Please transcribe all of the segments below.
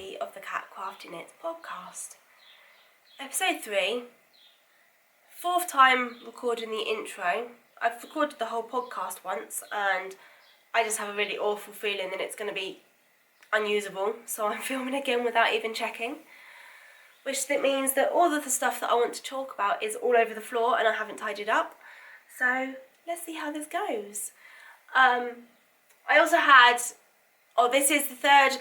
3 of the Cat Crafty Knits Podcast. Episode 3, 4th time recording the intro. I've recorded the whole podcast once and I just have a really awful feeling that it's going to be unusable, so I'm filming again without even checking. Which means that all of the stuff that I want to talk about is all over the floor and I haven't tidied up. So let's see how this goes. I also had, this is the third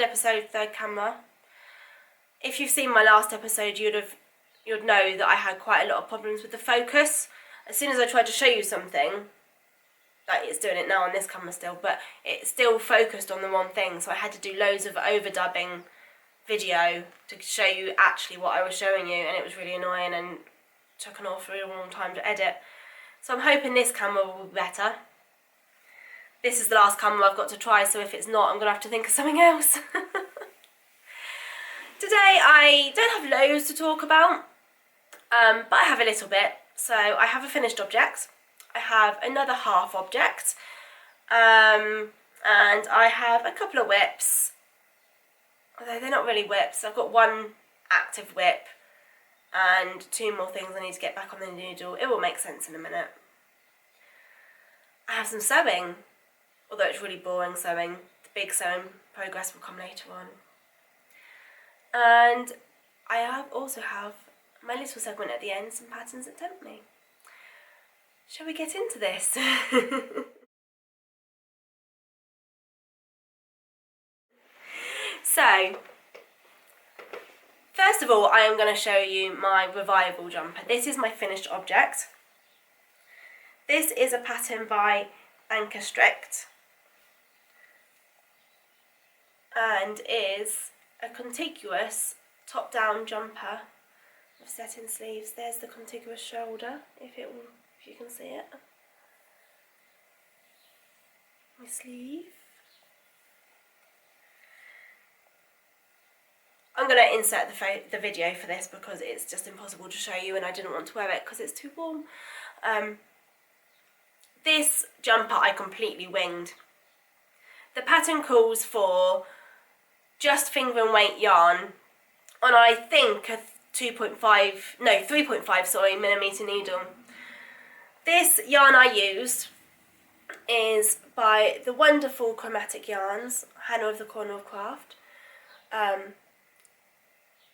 episode, third camera. If you've seen my last episode, you'd know that I had quite a lot of problems with the focus. As soon as I tried to show you something, like it's doing it now on this camera still, but it still focused on the one thing, so I had to do loads of overdubbing video to show you actually what I was showing you, and it was really annoying and took an awfully long time to edit. So I'm hoping this camera will be better. This is the last camera I've got to try, so if it's not, I'm going to have to think of something else. Today I don't have loads to talk about, but I have a little bit. So I have a finished object, I have another half object, and I have a couple of whips. Although they're not really whips. I've got one active whip and 2 more things I need to get back on the needle. It will make sense in a minute. I have some sewing, although it's really boring sewing. The big sewing progress will come later on. And I also have my little segment at the end, some patterns that tempt me. Shall we get into this? So, first of all, I am going to show you my revival jumper. This is my finished object. This is a pattern by Ankestrick and is a contiguous top-down jumper with set-in sleeves. There's the contiguous shoulder, if you can see it. My sleeve. I'm going to insert the video for this because it's just impossible to show you and I didn't want to wear it because it's too warm. This jumper I completely winged. The pattern calls for just finger and weight yarn on, I think, a 3.5 millimetre needle. This yarn I used is by the wonderful Chromatic Yarns, Hannah of the Corner of Craft.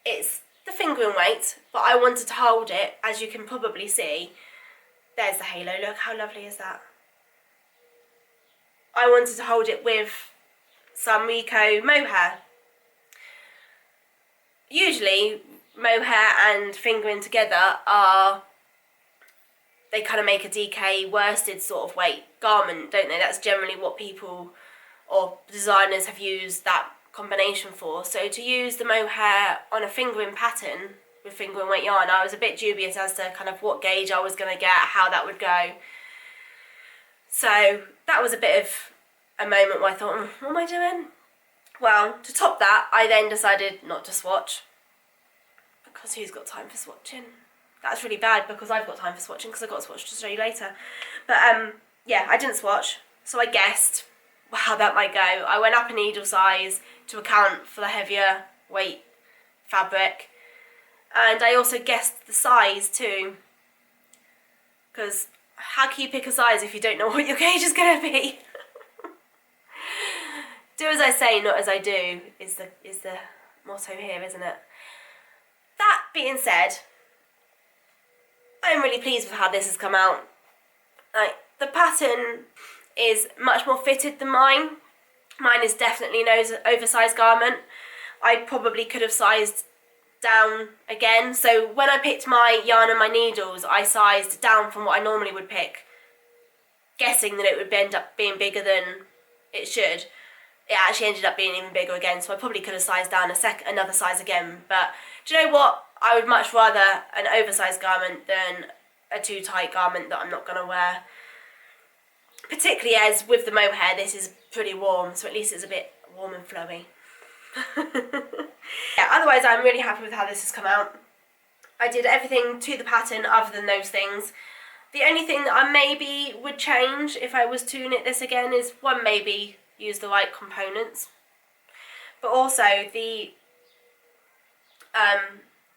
It's the finger and weight, but I wanted to hold it, as you can probably see. There's the halo, look how lovely is that. I wanted to hold it with some Rico mohair. Usually mohair and fingering together they kind of make a DK worsted sort of weight garment, don't they? That's generally what people or designers have used that combination for. So to use the mohair on a fingering pattern with finger and weight yarn, I was a bit dubious as to kind of what gauge I was going to get, how that would go. So that was a bit of a moment where I thought, what am I doing? Well, to top that, I then decided not to swatch, because who's got time for swatching? That's really bad because I've got time for swatching because I've got a swatch to show you later. But yeah, I didn't swatch, so I guessed how that might go. I went up a needle size to account for the heavier weight fabric, and I also guessed the size too, because how can you pick a size if you don't know what your gauge is going to be? Do as I say, not as I do is the motto here, isn't it? That being said, I'm really pleased with how this has come out. The pattern is much more fitted than mine. Mine is definitely an oversized garment. I probably could have sized down again. So when I picked my yarn and my needles, I sized down from what I normally would pick, guessing that it would end up being bigger than it should. It actually ended up being even bigger again, so I probably could have sized down another size again. But do you know what? I would much rather an oversized garment than a too tight garment that I'm not going to wear. Particularly as with the mohair, this is pretty warm, so at least it's a bit warm and flowy. Yeah, otherwise I'm really happy with how this has come out. I did everything to the pattern other than those things. The only thing that I maybe would change if I was to knit this again is maybe use the right components. but also the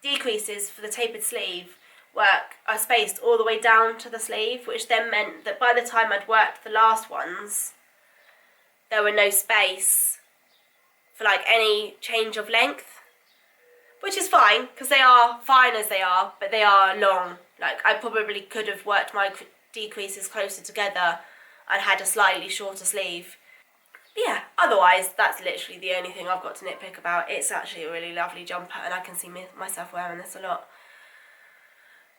decreases for the tapered sleeve are spaced all the way down to the sleeve, which then meant that by the time I'd worked the last ones, there were no space for like any change of length, which is fine because they are fine as they are, but they are long. Like I probably could have worked my decreases closer together and had a slightly shorter sleeve. But yeah, otherwise that's literally the only thing I've got to nitpick about. It's actually a really lovely jumper and I can see myself wearing this a lot.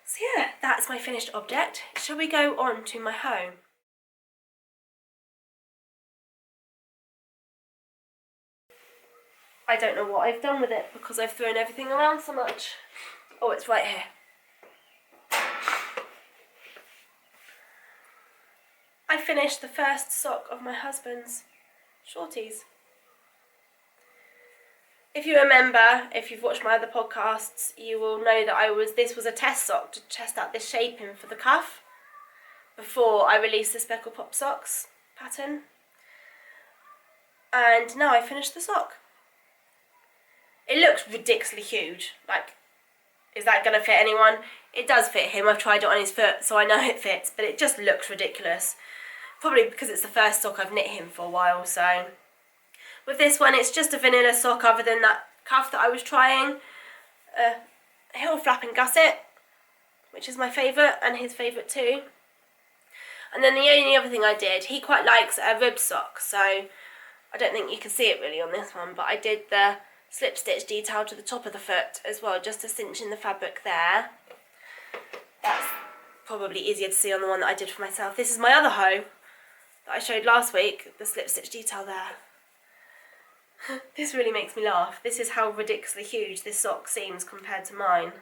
So yeah, that's my finished object. Shall we go on to my home? I don't know what I've done with it because I've thrown everything around so much. Oh, it's right here. I finished the first sock of my husband's shorties. If you remember, if you've watched my other podcasts, you will know that this was a test sock to test out this shaping for the cuff before I released the Speckle Pop Socks pattern. And now I finished the sock. It looks ridiculously huge. Like, is that going to fit anyone? It does fit him. I've tried it on his foot, so I know it fits, but it just looks ridiculous. Probably because it's the first sock I've knit him for a while, so. With this one, it's just a vanilla sock other than that cuff that I was trying. A heel flap and gusset, which is my favourite and his favourite too. And then the only other thing I did, he quite likes a rib sock, so I don't think you can see it really on this one, but I did the slip stitch detail to the top of the foot as well, just to cinch in the fabric there. That's probably easier to see on the one that I did for myself. This is my other hoe that I showed last week, the slip stitch detail there. This really makes me laugh. This is how ridiculously huge this sock seems compared to mine.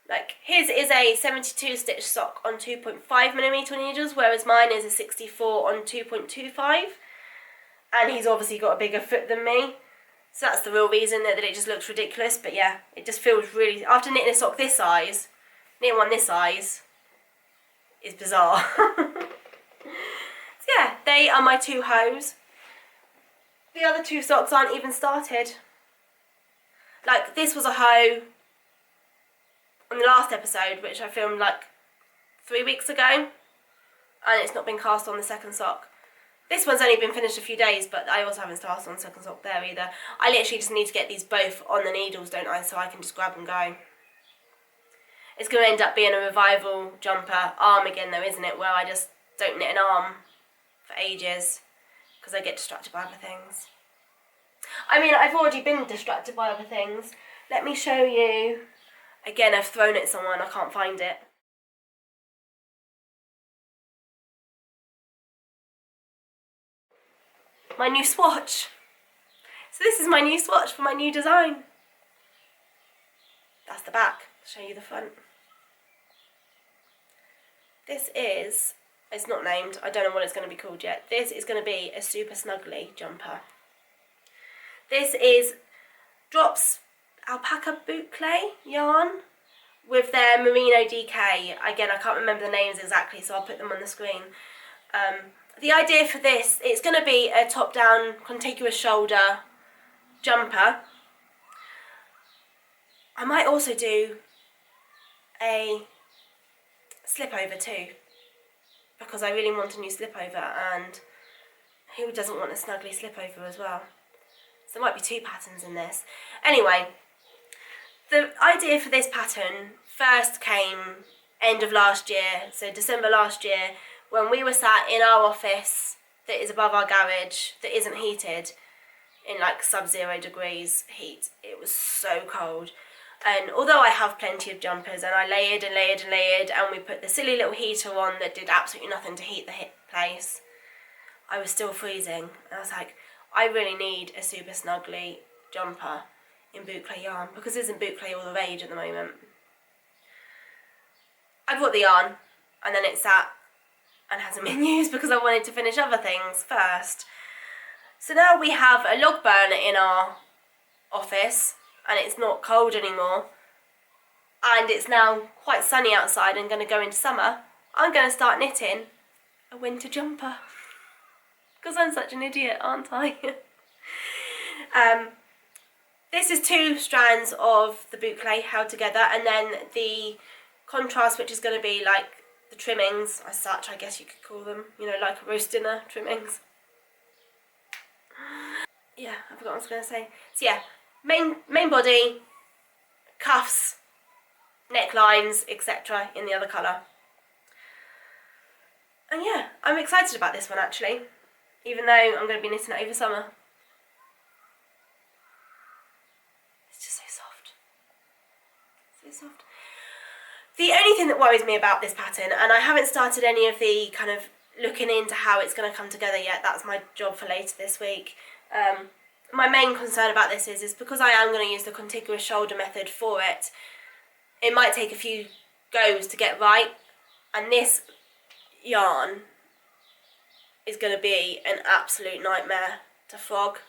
Like, his is a 72 stitch sock on 2.5mm needles, whereas mine is a 64 on 2.25. And he's obviously got a bigger foot than me. So that's the real reason that it just looks ridiculous. But yeah, it just feels really... After knitting a sock this size, knitting one this size is bizarre. So yeah, they are my two hoes. The other two socks aren't even started. Like, this was a hoe on the last episode, which I filmed like 3 weeks ago, and it's not been cast on the second sock. This one's only been finished a few days, but I also haven't started on the second sock there either. I literally just need to get these both on the needles, don't I, so I can just grab and go. It's going to end up being a revival jumper arm again though, isn't it, where I just don't knit an arm for ages because I get distracted by other things. I mean, I've already been distracted by other things. Let me show you. Again, I've thrown it somewhere and I can't find it. My new swatch. So this is my new swatch for my new design. That's the back. I'll show you the front. This is, it's not named, I don't know what it's going to be called yet. This is going to be a super snuggly jumper. This is Drops alpaca boucle yarn with their merino DK. Again, I can't remember the names exactly, so I'll put them on the screen. The idea for this, it's going to be a top-down contiguous shoulder jumper. I might also do a slip over too, because I really want a new slip over, and who doesn't want a snuggly slip over as well? So there might be two patterns in this. Anyway, the idea for this pattern first came end of last year, so December last year, when we were sat in our office that is above our garage, that isn't heated, in like sub-0 degrees heat. It was so cold. And although I have plenty of jumpers, and I layered and layered and layered, and we put the silly little heater on that did absolutely nothing to heat the place, I was still freezing. And I was like, I really need a super snuggly jumper in boucle yarn, because isn't boucle all the rage at the moment? I bought the yarn, and then it sat and hasn't been used because I wanted to finish other things first. So now we have a log burner in our office, and it's not cold anymore, and it's now quite sunny outside and going to go into summer, I'm going to start knitting a winter jumper. Because I'm such an idiot, aren't I? This is 2 strands of the boucle held together, and then the contrast, which is going to be like the trimmings as such, I guess you could call them, you know, like a roast dinner trimmings. Yeah, I forgot what I was going to say. So yeah, main body, cuffs, necklines, etc. in the other colour. And yeah, I'm excited about this one actually, even though I'm going to be knitting it over summer. It's just so soft. So soft. The only thing that worries me about this pattern, and I haven't started any of the kind of looking into how it's going to come together yet, that's my job for later this week. My main concern about this is because I am going to use the contiguous shoulder method for it, it might take a few goes to get right, and this yarn is going to be an absolute nightmare to frog.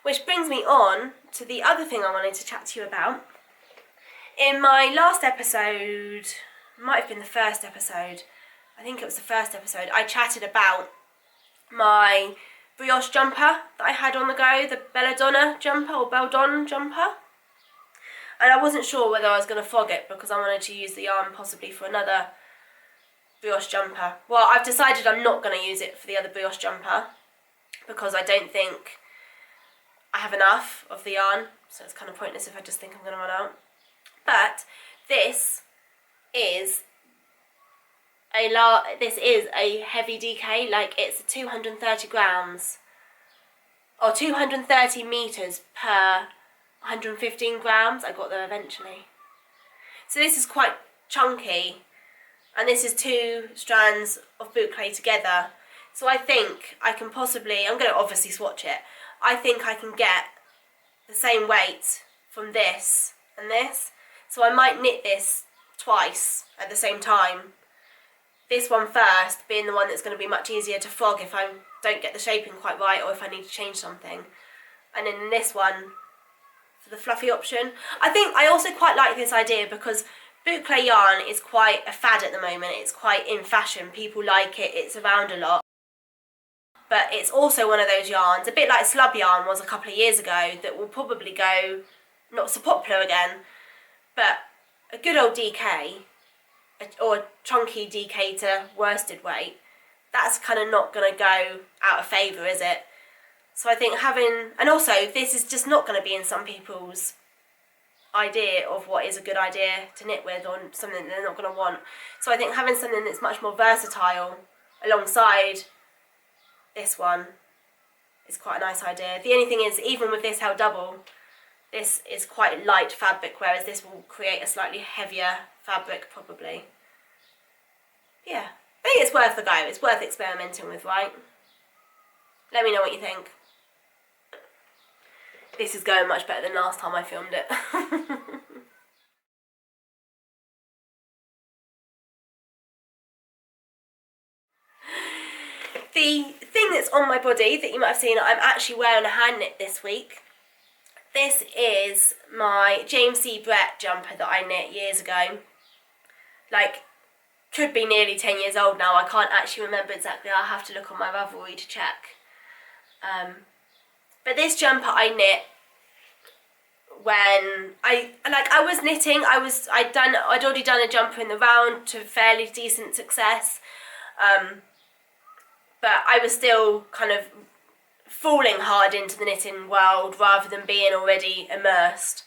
Which brings me on to the other thing I wanted to chat to you about. In my last episode, might have been the first episode, I think it was the first episode, I chatted about my brioche jumper that I had on the go, the Belladonna jumper or Beldon jumper. And I wasn't sure whether I was going to frog it because I wanted to use the yarn possibly for another brioche jumper. Well, I've decided I'm not going to use it for the other brioche jumper because I don't think I have enough of the yarn, so it's kind of pointless if I just think I'm going to run out. But this is a heavy DK, like it's 230 grams or 230 meters per 115 grams. I got there eventually. So this is quite chunky, and this is 2 strands of boucle together. So I think I can possibly, I'm going to obviously swatch it, I think I can get the same weight from this and this. So I might knit this twice at the same time. This one first being the one that's going to be much easier to frog if I don't get the shaping quite right or if I need to change something. And then this one for the fluffy option. I think I also quite like this idea because boucle yarn is quite a fad at the moment. It's quite in fashion. People like it. It's around a lot. But it's also one of those yarns, a bit like slub yarn was a couple of years ago, that will probably go not so popular again. But a good old DK, or a chunky DK to worsted weight, that's kind of not going to go out of favour, is it? So I think having, and also this is just not going to be in some people's idea of what is a good idea to knit with or something they're not going to want. So I think having something that's much more versatile alongside this one is quite a nice idea. The only thing is, even with this held double, this is quite light fabric, whereas this will create a slightly heavier fabric probably. Yeah, I think it's worth the go. It's worth experimenting with, right? Let me know what you think. This is going much better than last time I filmed it. The thing that's on my body that you might have seen, I'm actually wearing a hand knit this week. This is my James C. Brett jumper that I knit years ago. Like, could be nearly 10 years old now. I can't actually remember exactly. I'll have to look on my Ravelry to check. But this jumper I knit when I was knitting. I'd already done a jumper in the round to fairly decent success. But I was still kind of falling hard into the knitting world rather than being already immersed.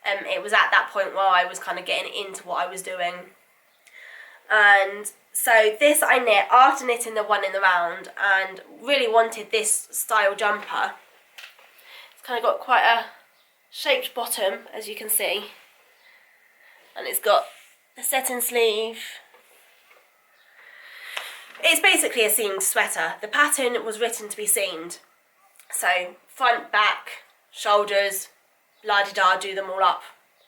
It was at that point where I was kind of getting into what I was doing. And so this I knit after knitting the one in the round and really wanted this style jumper. It's kind of got quite a shaped bottom, as you can see. And it's got a satin sleeve. It's basically a seamed sweater. The pattern was written to be seamed. So front, back, shoulders, la-di-da, do them all up.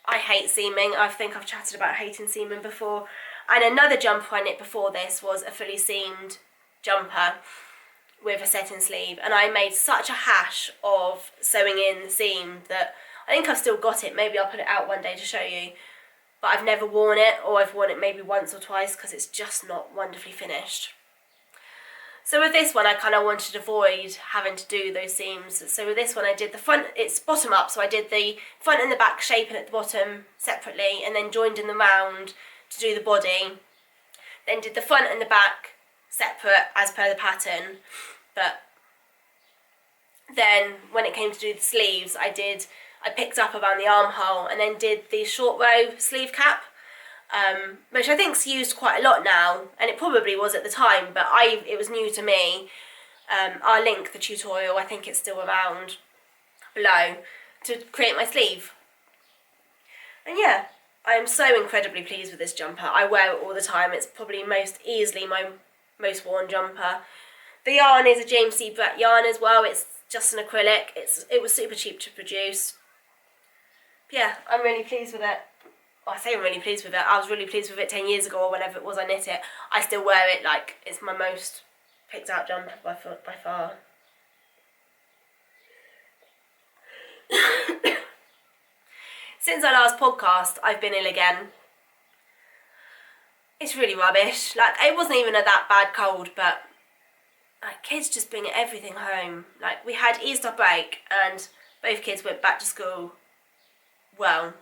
I hate seaming. I think I've chatted about hating seaming before. And another jumper I knit before this was a fully seamed jumper with a satin sleeve. And I made such a hash of sewing in the seam that I think I've still got it. Maybe I'll put it out one day to show you. but I've never worn it, or I've worn it maybe once or twice because it's just not wonderfully finished. So with this one, I kind of wanted to avoid having to do those seams. So with this one, I did the front, it's bottom up, so I did the front and the back shaping at the bottom separately, and then joined in the round to do the body. Then did the front and the back separate as per the pattern, but then when it came to do the sleeves, I picked up around the armhole and then did the short row sleeve cap, which I think's used quite a lot now, and it probably was at the time, but it was new to me. I'll link the tutorial, I think it's still around below, to create my sleeve. And yeah, I am so incredibly pleased with this jumper. I wear it all the time. It's probably easily my most worn jumper. The yarn is a James C. Brett yarn as well. It's just an acrylic. It was super cheap to produce. But yeah, I'm really pleased with it. Well, I say I'm really pleased with it. I was really pleased with it 10 years ago, or whenever it was I knit it. I still wear it like it's my most picked out jumper by far. Since our last podcast, I've been ill again. It's really rubbish. Like, it wasn't even a that bad cold, but like, kids just bring everything home. Like, we had Easter break and both kids went back to school. Well,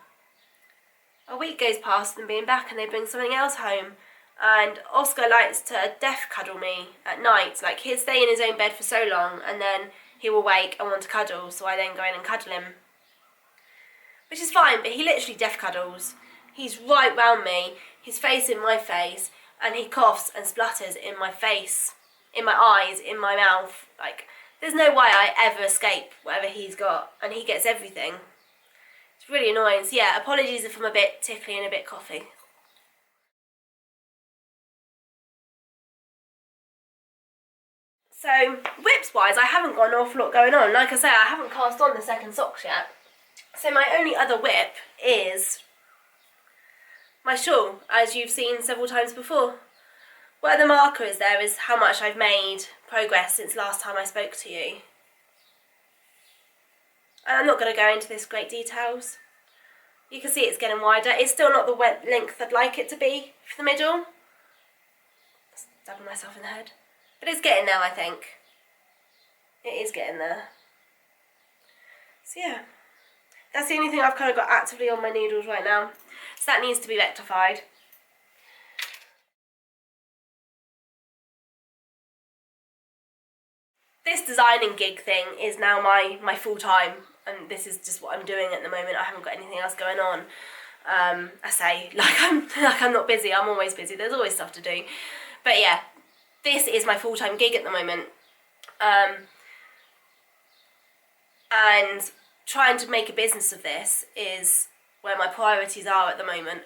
a week goes past them being back and they bring something else home. And Oscar likes to death cuddle me at night. Like, he'll stay in his own bed for so long and then he will wake and want to cuddle, so I then go in and cuddle him. Which is fine, but he literally death cuddles. He's right round me, his face in my face, and he coughs and splutters in my face, in my eyes, in my mouth. Like, there's no way I ever escape whatever he's got, and he gets everything. It's really annoying. So yeah, apologies if I'm a bit tickly and a bit coughy. So, whips-wise, I haven't got an awful lot going on. Like I say, I haven't cast on the second socks yet. So my only other whip is my shawl, as you've seen several times before. Where the marker is there is how much I've made progress since last time I spoke to you. And I'm not going to go into this great details. You can see it's getting wider. It's still not the length I'd like it to be for the middle. Stabbing myself in the head. But it's getting there, I think. It is getting there. So yeah. That's the only thing I've kind of got actively on my needles right now. So that needs to be rectified. This designing gig thing is now my full-time, and this is just what I'm doing at the moment. I haven't got anything else going on. I say, like I'm not busy. I'm always busy. There's always stuff to do. But yeah, this is my full-time gig at the moment. And trying to make a business of this is where my priorities are at the moment.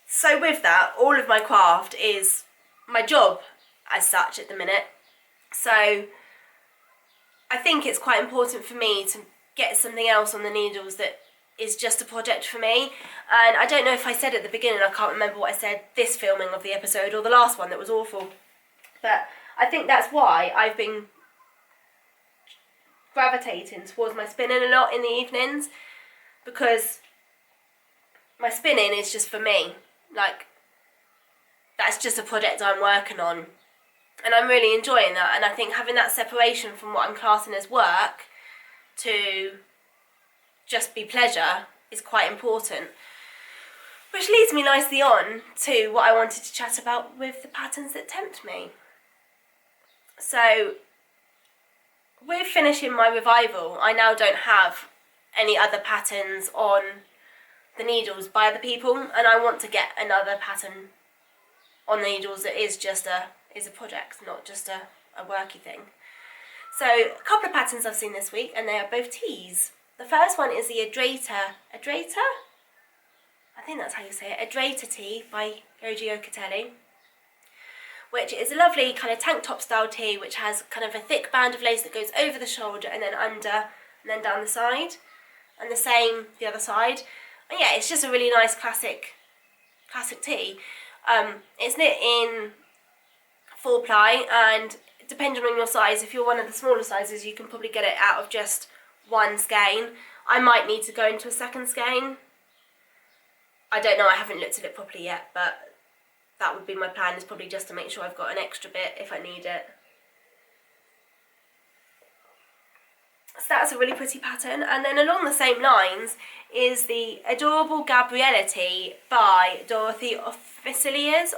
So with that, all of my craft is my job as such at the minute. So I think it's quite important for me to get something else on the needles that is just a project for me. And I don't know if I said at the beginning, I can't remember what I said this filming of the episode or the last one that was awful. But I think that's why I've been gravitating towards my spinning a lot in the evenings, because my spinning is just for me. Like, that's just a project I'm working on, and I'm really enjoying that. And I think having that separation from what I'm classing as work to just be pleasure is quite important. Which leads me nicely on to what I wanted to chat about with the patterns that tempt me. So with finishing my revival, I now don't have any other patterns on the needles by other people, and I want to get another pattern on the needles that is a project, not just a worky thing. So a couple of patterns I've seen this week, and they are both tees. The first one is the Adrata? I think that's how you say it. Adrata tee by Yoji Okatelli, which is a lovely kind of tank top style tee, which has kind of a thick band of lace that goes over the shoulder and then under and then down the side, and the same the other side. And yeah, it's just a really nice classic tee. It's knit in 4-ply, and depending on your size, if you're one of the smaller sizes, you can probably get it out of just one skein. I might need to go into a second skein. I don't know, I haven't looked at it properly yet, but that would be my plan, is probably just to make sure I've got an extra bit if I need it. So that's a really pretty pattern. And then along the same lines is the adorable Gabriella tee by Dorothy Officiliers,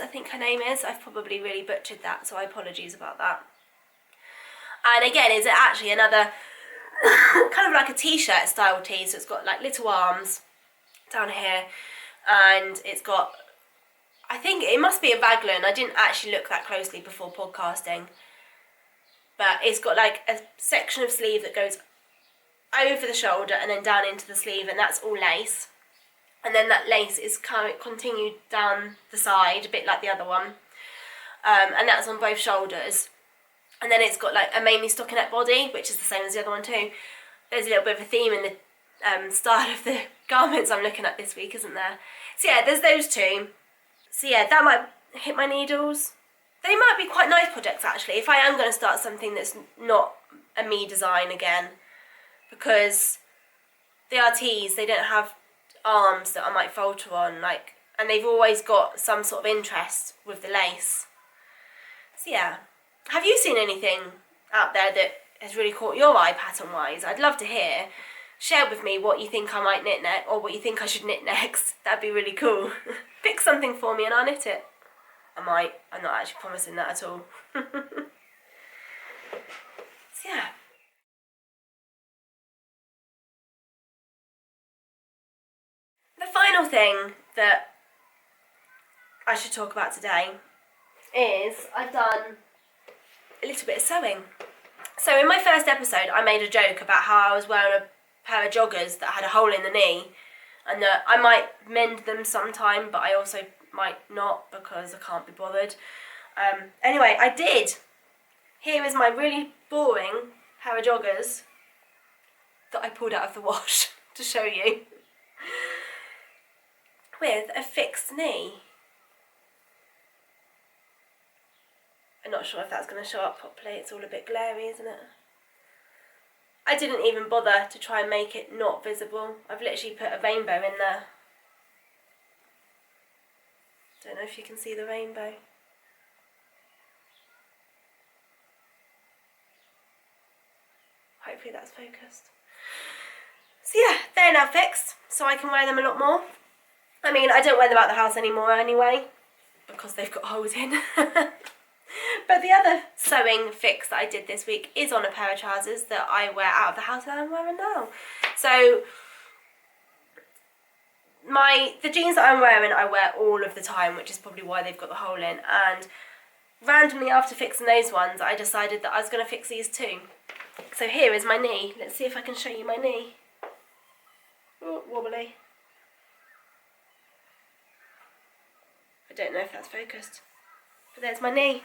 I think her name is. I've probably really butchered that, so apologies about that. And again, is it actually another kind of like a t-shirt style tee, so it's got like little arms down here, and it's got, I think it must be a raglan. I didn't actually look that closely before podcasting, but it's got like a section of sleeve that goes over the shoulder and then down into the sleeve, and that's all lace. And then that lace is kind of continued down the side, a bit like the other one. And that's on both shoulders. And then it's got like a mainly stockinette body, which is the same as the other one too. There's a little bit of a theme in the style of the garments I'm looking at this week, isn't there? So yeah, there's those two. So yeah, that might hit my needles. They might be quite nice projects actually, if I am going to start something that's not a me design again. Because they are tees, they don't have arms that I might falter on, like, and they've always got some sort of interest with the lace. So yeah, have you seen anything out there that has really caught your eye pattern wise? I'd love to hear. Share with me what you think I might knit next, or what you think I should knit next. That'd be really cool. Pick something for me and I'll knit it. I might. I'm not actually promising that at all. So yeah. The final thing that I should talk about today is I've done a little bit of sewing. So in my first episode I made a joke about how I was wearing a pair of joggers that had a hole in the knee, and that I might mend them sometime, but I also might not because I can't be bothered. Anyway, I did. Here is my really boring pair of joggers that I pulled out of the wash to show you, with a fixed knee. I'm not sure if that's going to show up properly, it's all a bit glary, isn't it? I didn't even bother to try and make it not visible. I've literally put a rainbow in there. Don't know if you can see the rainbow. Hopefully that's focused. So yeah, they're now fixed, so I can wear them a lot more. I mean, I don't wear them out the house anymore anyway, because they've got holes in. But the other sewing fix that I did this week is on a pair of trousers that I wear out of the house that I'm wearing now. So the jeans that I'm wearing, I wear all of the time, which is probably why they've got the hole in. And randomly after fixing those ones, I decided that I was going to fix these too. So here is my knee. Let's see if I can show you my knee. Oh, wobbly. I don't know if that's focused, but there's my knee.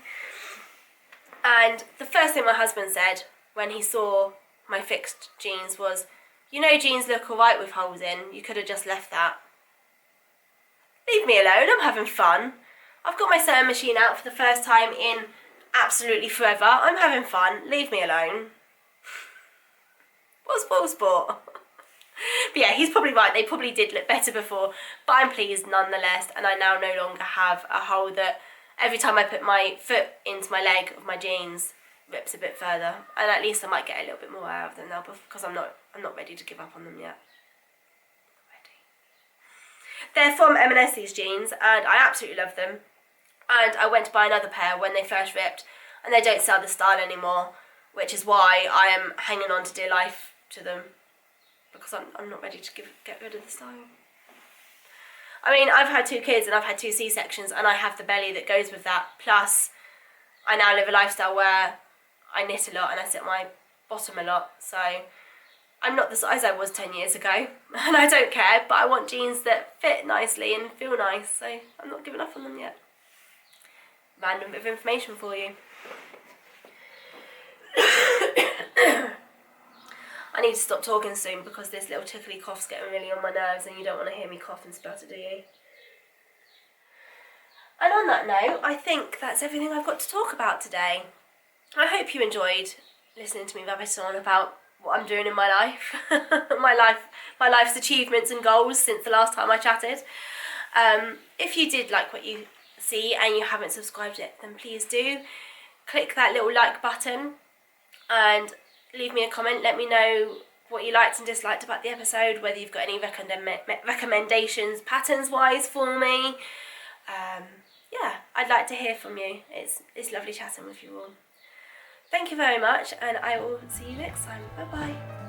And the first thing my husband said when he saw my fixed jeans was, you know, jeans look alright with holes in, you could have just left that. Leave me alone, I'm having fun. I've got my sewing machine out for the first time in absolutely forever. I'm having fun, leave me alone. What's ball sport? But yeah, he's probably right, they probably did look better before, but I'm pleased nonetheless, and I now no longer have a hole that every time I put my foot into my leg of my jeans rips a bit further, and at least I might get a little bit more out of them now, because I'm not ready to give up on them yet. They're from M&S, these jeans, and I absolutely love them. And I went to buy another pair when they first ripped, and they don't sell this style anymore, which is why I am hanging on to dear life to them, because I'm not ready to get rid of the style. I mean, I've had 2 kids and I've had 2 C-sections, and I have the belly that goes with that. Plus, I now live a lifestyle where I knit a lot and I sit my bottom a lot. So I'm not the size I was 10 years ago, and I don't care, but I want jeans that fit nicely and feel nice, so I'm not giving up on them yet. Random bit of information for you. I need to stop talking soon because this little tickly cough's getting really on my nerves, and you don't want to hear me cough and sputter, do you? And on that note, I think that's everything I've got to talk about today. I hope you enjoyed listening to me rabbiting on about what I'm doing in my life, my life's achievements and goals since the last time I chatted. If you did like what you see and you haven't subscribed yet, then please do click that little like button and leave me a comment. Let me know what you liked and disliked about the episode, whether you've got any recommendations patterns wise for me. Yeah, I'd like to hear from you. It's lovely chatting with you all. Thank you very much, and I will see you next time. Bye bye.